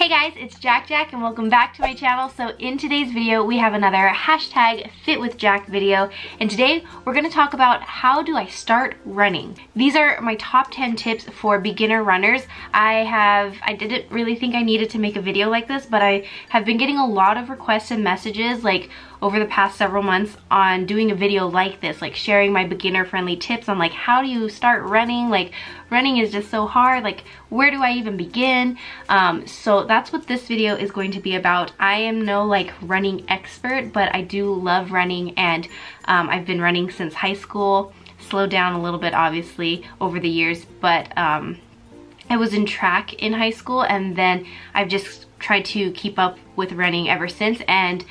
Hey guys, it's Jack and welcome back to my channel. So in today's video, we have another hashtag Fit with Jack video. And today we're gonna talk about how do I start running. These are my top 10 tips for beginner runners. I didn't really think I needed to make a video like this, but I have been getting a lot of requests and messages like over the past several months on doing a video like this, like sharing my beginner friendly tips on like how do you start running, like running is just so hard, like where do I even begin? So that's what this video is going to be about. I am no like running expert, but I do love running, and I've been running since high school. Slowed down a little bit obviously over the years, but I was in track in high school, and then I've just tried to keep up with running ever since, and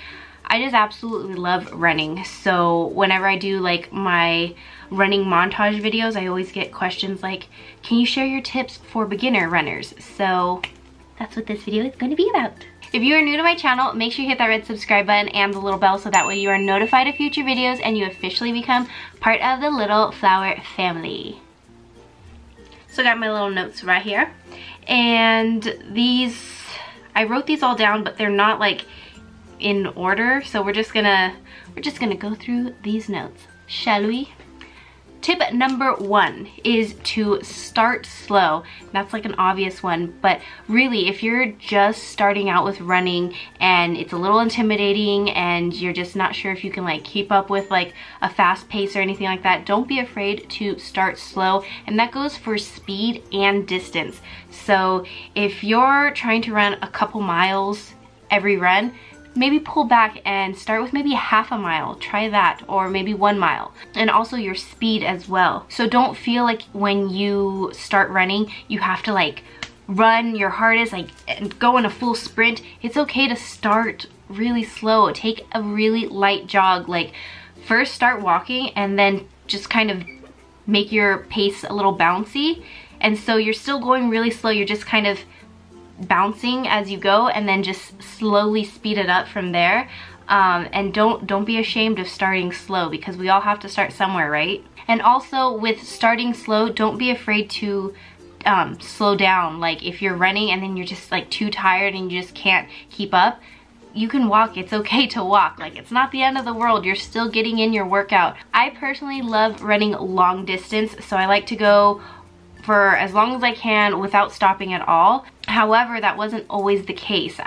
I just absolutely love running. So whenever I do like my running montage videos, I always get questions like, can you share your tips for beginner runners? So that's what this video is going to be about. If you are new to my channel, make sure you hit that red subscribe button and the little bell so that way you are notified of future videos and you officially become part of the Little Flower family. So I got my little notes right here, and I wrote these all down, but they're not like in order, so we're just gonna go through these notes, shall we? Tip number 1 is to start slow. That's like an obvious one, but really if you're just starting out with running and it's a little intimidating and you're just not sure if you can like keep up with like a fast pace or anything like that, don't be afraid to start slow, and that goes for speed and distance. So if you're trying to run a couple miles every run, maybe pull back and start with maybe half a mile, try that, or maybe 1 mile, and also your speed as well. So don't feel like when you start running you have to like run your hardest, like and go in a full sprint. It's okay to start really slow, take a really light jog, like first start walking and then just kind of make your pace a little bouncy, and so you're still going really slow, you're just kind of bouncing as you go, and then just slowly speed it up from there. And don't be ashamed of starting slow, because we all have to start somewhere, right? And also with starting slow, don't be afraid to slow down. Like if you're running and then you're just like too tired and you just can't keep up, you can walk. It's okay to walk. Like it's not the end of the world. You're still getting in your workout. I personally love running long distance, so I like to go for as long as I can without stopping at all. However, that wasn't always the case.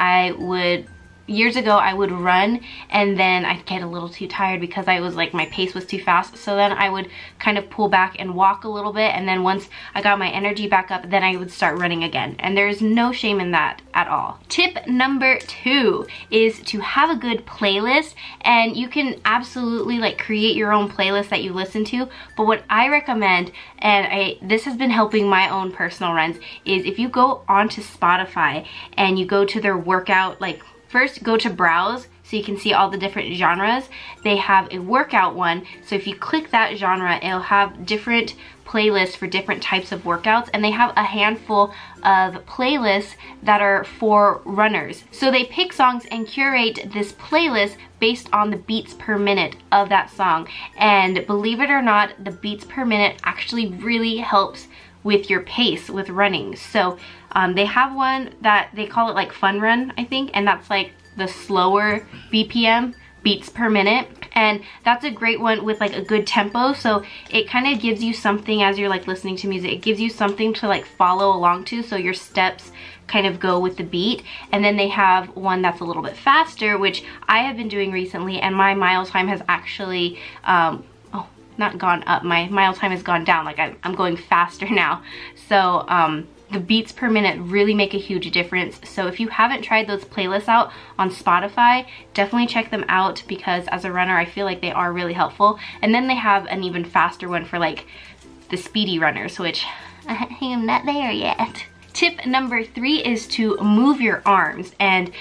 Years ago I would run and then I'd get a little too tired because I was like, my pace was too fast. So then I would kind of pull back and walk a little bit, and then once I got my energy back up, then I would start running again. And there's no shame in that at all. Tip number 2 is to have a good playlist, and you can absolutely like create your own playlist that you listen to. But what I recommend, and this has been helping my own personal runs, is if you go onto Spotify and you go to their workout, like first go to browse so you can see all the different genres. They have a workout one, so if you click that genre, it'll have different playlists for different types of workouts, and they have a handful of playlists that are for runners. So they pick songs and curate this playlist based on the beats per minute of that song. And believe it or not, the beats per minute actually really helps with your pace with running. So they have one that they call it like Fun Run, I think, and that's like the slower BPM, beats per minute, and that's a great one with like a good tempo. So it kind of gives you something as you're like listening to music, it gives you something to like follow along to, so your steps kind of go with the beat. And then they have one that's a little bit faster, which I have been doing recently, and my mile time has actually not gone up, my mile time has gone down, like I'm going faster now. So the beats per minute really make a huge difference. So if you haven't tried those playlists out on Spotify, definitely check them out, because as a runner I feel like they are really helpful. And then they have an even faster one for like the speedy runners, which I am not there yet. Tip number 3 is to move your arms, and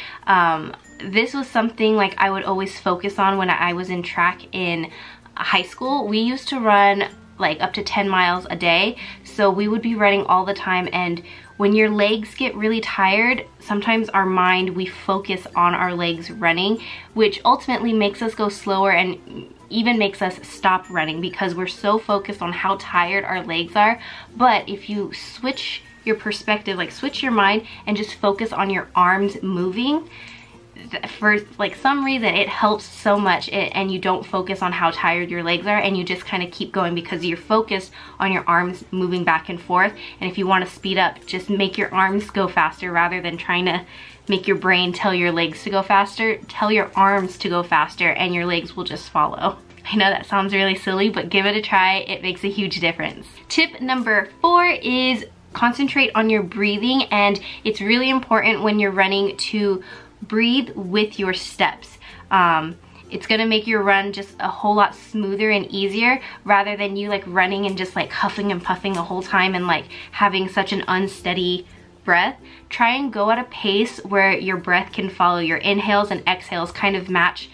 this was something like I would always focus on when I was in track in high school. We used to run like up to 10 miles a day, so we would be running all the time, and when your legs get really tired, sometimes our mind, we focus on our legs running, which ultimately makes us go slower and even makes us stop running because we're so focused on how tired our legs are. But if you switch your perspective, like switch your mind and just focus on your arms moving. For like some reason it helps so much, and you don't focus on how tired your legs are, and you just kind of keep going because you're focused on your arms moving back and forth. And if you want to speed up, just make your arms go faster rather than trying to make your brain tell your legs to go faster. Tell your arms to go faster and your legs will just follow. I know that sounds really silly, but give it a try. It makes a huge difference. Tip number 4 is concentrate on your breathing, and it's really important when you're running to breathe with your steps. It's gonna make your run just a whole lot smoother and easier rather than you like running and just like huffing and puffing the whole time and like having such an unsteady breath. Try and go at a pace where your breath can follow. Your inhales and exhales kind of match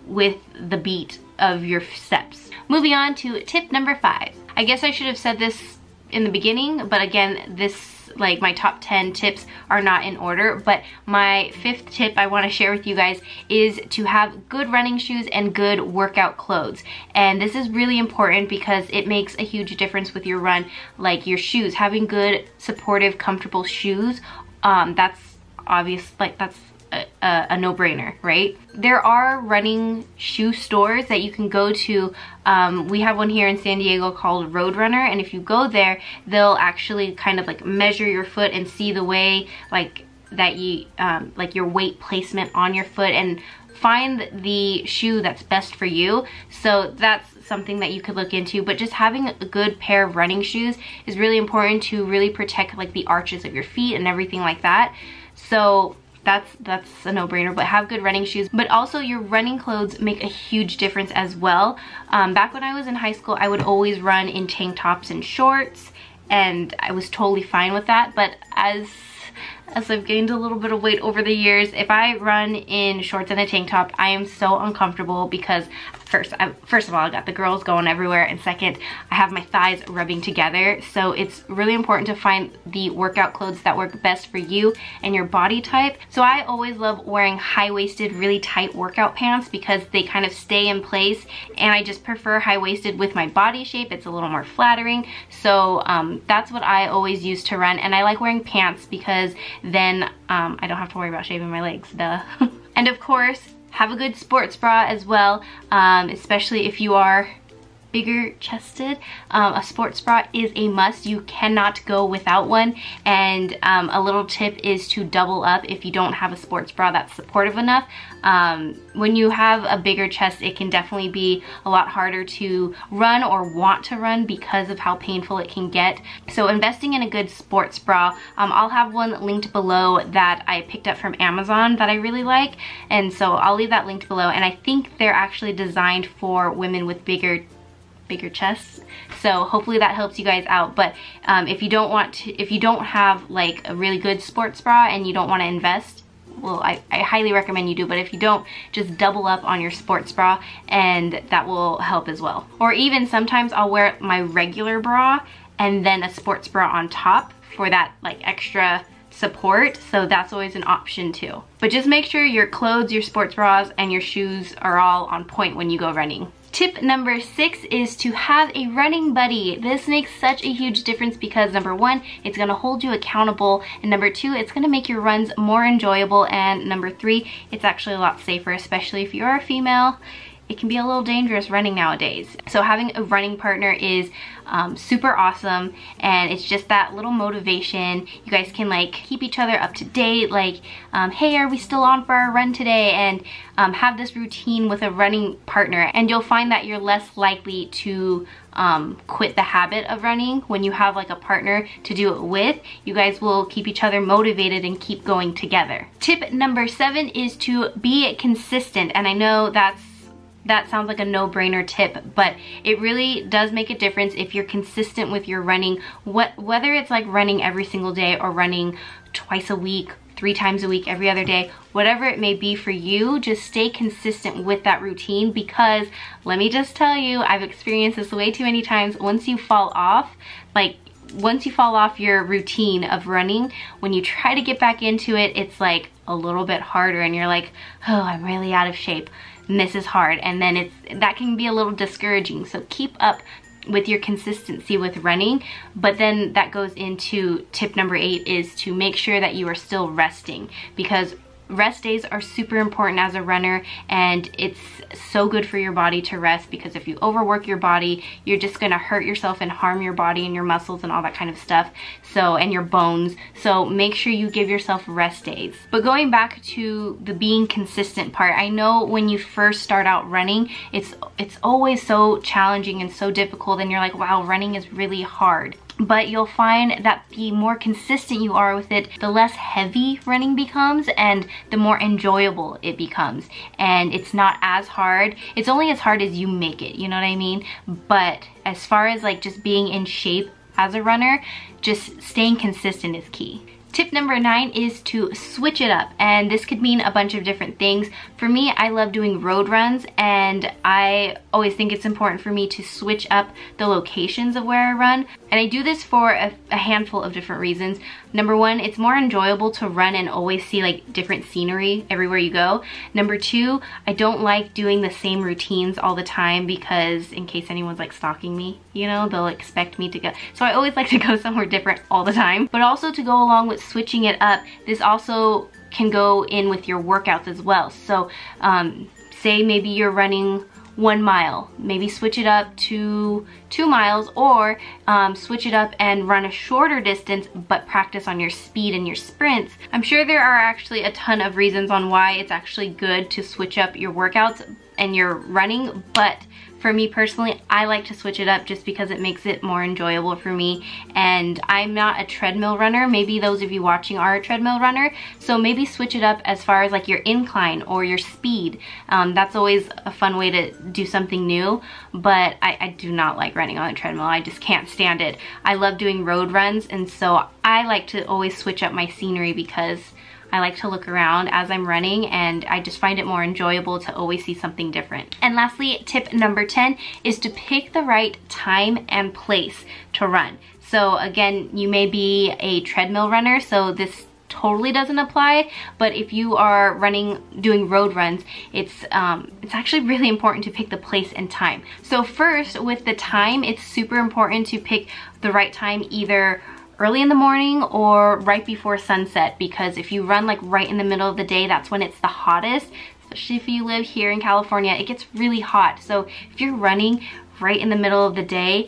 with the beat of your steps. Moving on to tip number 5. I guess I should have said this in the beginning, but again, this, like, my top 10 tips are not in order, but my 5th tip I want to share with you guys is to have good running shoes and good workout clothes. And this is really important because it makes a huge difference with your run. Like your shoes, having good, supportive, comfortable shoes, that's obvious, like that's a no-brainer, right? There are running shoe stores that you can go to. We have one here in San Diego called Roadrunner, and if you go there, they'll actually kind of like measure your foot and see the way like that you like your weight placement on your foot and find the shoe that's best for you. So that's something that you could look into. But just having a good pair of running shoes is really important to really protect like the arches of your feet and everything like that. So that's a no-brainer, but have good running shoes. But also your running clothes make a huge difference as well. Back when I was in high school, I would always run in tank tops and shorts, and I was totally fine with that. But as I've gained a little bit of weight over the years, if I run in shorts and a tank top, I am so uncomfortable because first of all, I got the girls going everywhere, and second, I have my thighs rubbing together. So it's really important to find the workout clothes that work best for you and your body type. So I always love wearing high-waisted, really tight workout pants because they kind of stay in place, and I just prefer high-waisted with my body shape. It's a little more flattering. So that's what I always use to run, and I like wearing pants because then I don't have to worry about shaving my legs, duh. And of course, have a good sports bra as well, especially if you are bigger chested. A sports bra is a must. You cannot go without one. And a little tip is to double up if you don't have a sports bra that's supportive enough. When you have a bigger chest, it can definitely be a lot harder to run or want to run because of how painful it can get. So investing in a good sports bra, I'll have one linked below that I picked up from Amazon that I really like, and so I'll leave that linked below. And I think they're actually designed for women with bigger chests, so hopefully that helps you guys out. But if you don't have like a really good sports bra and you don't want to invest, well, I highly recommend you do, but if you don't, just double up on your sports bra and that will help as well. Or even sometimes I'll wear my regular bra and then a sports bra on top for that like extra support, so that's always an option too. But just make sure your clothes, your sports bras, and your shoes are all on point when you go running. Tip number 6 is to have a running buddy. This makes such a huge difference because number 1, it's gonna hold you accountable, and number 2, it's gonna make your runs more enjoyable, and number 3, it's actually a lot safer, especially if you're a female. It can be a little dangerous running nowadays. So having a running partner is super awesome, and it's just that little motivation. You guys can like keep each other up to date, like hey, are we still on for our run today, and have this routine with a running partner, and you'll find that you're less likely to quit the habit of running when you have like a partner to do it with. You guys will keep each other motivated and keep going together. Tip number 7 is to be consistent, and I know that sounds like a no-brainer tip, but it really does make a difference if you're consistent with your running. Whether it's like running every single day or running twice a week, 3 times a week, every other day, whatever it may be for you, just stay consistent with that routine, because let me just tell you, I've experienced this way too many times. Once you fall off your routine of running, when you try to get back into it, it's like a little bit harder, and you're like, oh, I'm really out of shape. And this is hard, and then that can be a little discouraging. So keep up with your consistency with running. But then that goes into tip number 8, is to make sure that you are still resting, because rest days are super important as a runner, and it's so good for your body to rest, because if you overwork your body, you're just gonna hurt yourself and harm your body and your muscles and all that kind of stuff, so, and your bones. So make sure you give yourself rest days. But going back to the being consistent part, I know when you first start out running, it's always so challenging and so difficult, and you're like, wow, running is really hard. But you'll find that the more consistent you are with it, the less heavy running becomes and the more enjoyable it becomes. And it's not as hard. It's only as hard as you make it, you know what I mean? But as far as like just being in shape as a runner, just staying consistent is key. Tip number 9 is to switch it up, and this could mean a bunch of different things. For me, I love doing road runs, and I always think it's important for me to switch up the locations of where I run. And I do this for a handful of different reasons. Number 1, it's more enjoyable to run and always see like different scenery everywhere you go. Number 2, I don't like doing the same routines all the time, because in case anyone's like stalking me, you know, they'll expect me to go. So I always like to go somewhere different all the time. But also to go along with switching it up, this also can go in with your workouts as well. So say maybe you're running 1 mile, maybe switch it up to 2 miles, or switch it up and run a shorter distance but practice on your speed and your sprints. I'm sure there are actually a ton of reasons on why it's actually good to switch up your workouts and your running, but for me personally, I like to switch it up just because it makes it more enjoyable for me. And I'm not a treadmill runner. Maybe those of you watching are a treadmill runner, so maybe switch it up as far as like your incline or your speed. That's always a fun way to do something new, but I do not like running on a treadmill. I just can't stand it. I love doing road runs, and so I like to always switch up my scenery, because I like to look around as I'm running, and I just find it more enjoyable to always see something different. And lastly, tip number 10 is to pick the right time and place to run. So again, you may be a treadmill runner, so this totally doesn't apply, but if you are doing road runs, it's actually really important to pick the place and time. So first, with the time, it's super important to pick the right time, either early in the morning or right before sunset, because if you run like right in the middle of the day, that's when it's the hottest. Especially if you live here in California, it gets really hot. So if you're running right in the middle of the day,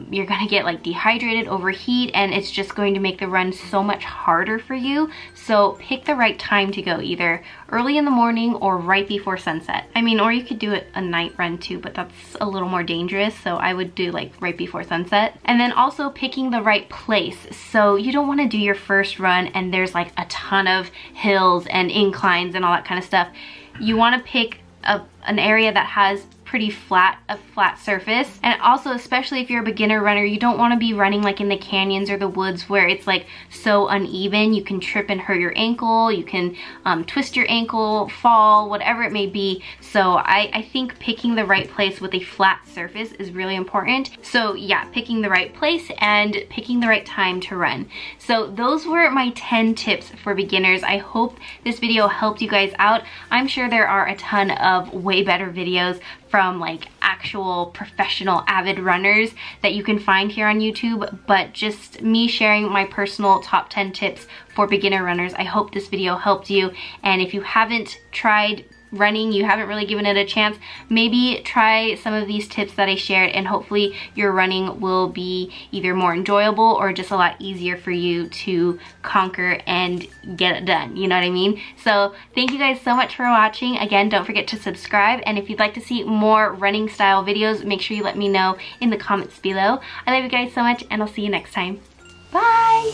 you're gonna get like dehydrated, overheat, and it's just going to make the run so much harder for you. So pick the right time to go, either early in the morning or right before sunset. I mean, or you could do it a night run too, but that's a little more dangerous, so I would do like right before sunset. And then also picking the right place. So you don't want to do your first run and there's like a ton of hills and inclines and all that kind of stuff. You want to pick an area that has a flat surface. And also, especially if you're a beginner runner, you don't want to be running like in the canyons or the woods where it's like so uneven. You can trip and hurt your ankle, you can twist your ankle, fall, whatever it may be. So I think picking the right place with a flat surface is really important. So yeah, picking the right place and picking the right time to run. So those were my 10 tips for beginners. I hope this video helped you guys out. I'm sure there are a ton of way better videos from like actual professional avid runners that you can find here on YouTube, but just me sharing my personal top 10 tips for beginner runners. I hope this video helped you, and if you haven't tried running, you haven't really given it a chance, maybe try some of these tips that I shared, and hopefully your running will be either more enjoyable or just a lot easier for you to conquer and get it done, you know what I mean? So thank you guys so much for watching. Again, don't forget to subscribe, and if you'd like to see more running style videos, make sure you let me know in the comments below. I love you guys so much, and I'll see you next time. Bye!